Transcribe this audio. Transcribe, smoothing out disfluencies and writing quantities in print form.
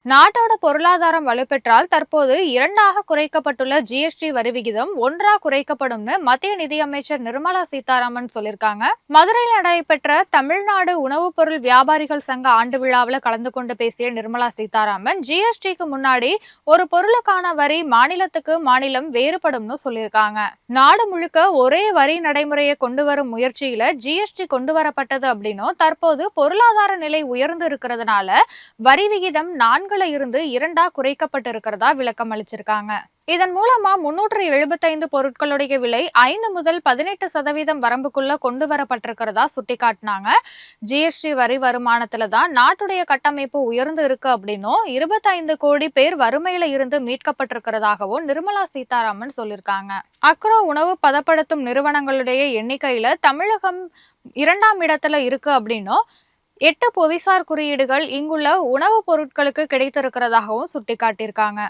நாட்டோட பொருளாதாரம் வலுப்பெற்றால் தற்போது இரண்டாக குறைக்கப்பட்டுள்ள ஜிஎஸ்டி வரி விகிதம் ஒன்றா குறைக்கப்படும்னு மத்திய நிதியமைச்சர் நிர்மலா சீதாராமன் சொல்லியிருக்காங்க. மதுரையில் நடைபெற்ற தமிழ்நாடு உணவுப் பொருள் வியாபாரிகள் சங்க ஆண்டு விழாவில் கலந்து கொண்டு பேசிய நிர்மலா சீதாராமன் ஜிஎஸ்டிக்கு முன்னாடி ஒரு பொருளுக்கான வரி மாநிலத்துக்கு மாநிலம் வேறுபடும்னு சொல்லியிருக்காங்க. நாடு முழுக்க ஒரே வரி நடைமுறையை கொண்டு வரும் முயற்சியில ஜிஎஸ்டி கொண்டு வரப்பட்டது அப்படின்னும் தற்போது பொருளாதார நிலை உயர்ந்து இருக்கிறதுனால வரி விகிதம் 4ல இருந்து 2ஆ குறைக்கப்பட்டிருக்கிறதா விளக்கம் அளிச்சிருக்காங்க. இதன் மூலமா 375 பொருட்களுடைய விலை 5 முதல் 18% வரம்புக்குள்ள கொண்டு வரப்பட்டிருக்கிறதா சுட்டிக்காட்டினாங்க. ஜிஎஸ்டி வரி வருமானத்துல தான் நாட்டுடைய கட்டமைப்பு உயர்ந்து இருக்கு அப்படின்னும் 25 கோடி பேர் வறுமையில இருந்து மீட்கப்பட்டிருக்கிறதாகவும் நிர்மலா சீதாராமன் சொல்லியிருக்காங்க. அக்ரோ உணவு பதப்படுத்தும் நிறுவனங்களுடைய எண்ணிக்கையில தமிழகம் 2ஆம் இடத்துல இருக்கு அப்படின்னும் 8 புவிசார் குறியீடுகள் இங்குள்ள உணவுப் பொருட்களுக்கு கிடைத்திருக்கிறதாகவும் சுட்டிக்காட்டியிருக்காங்க.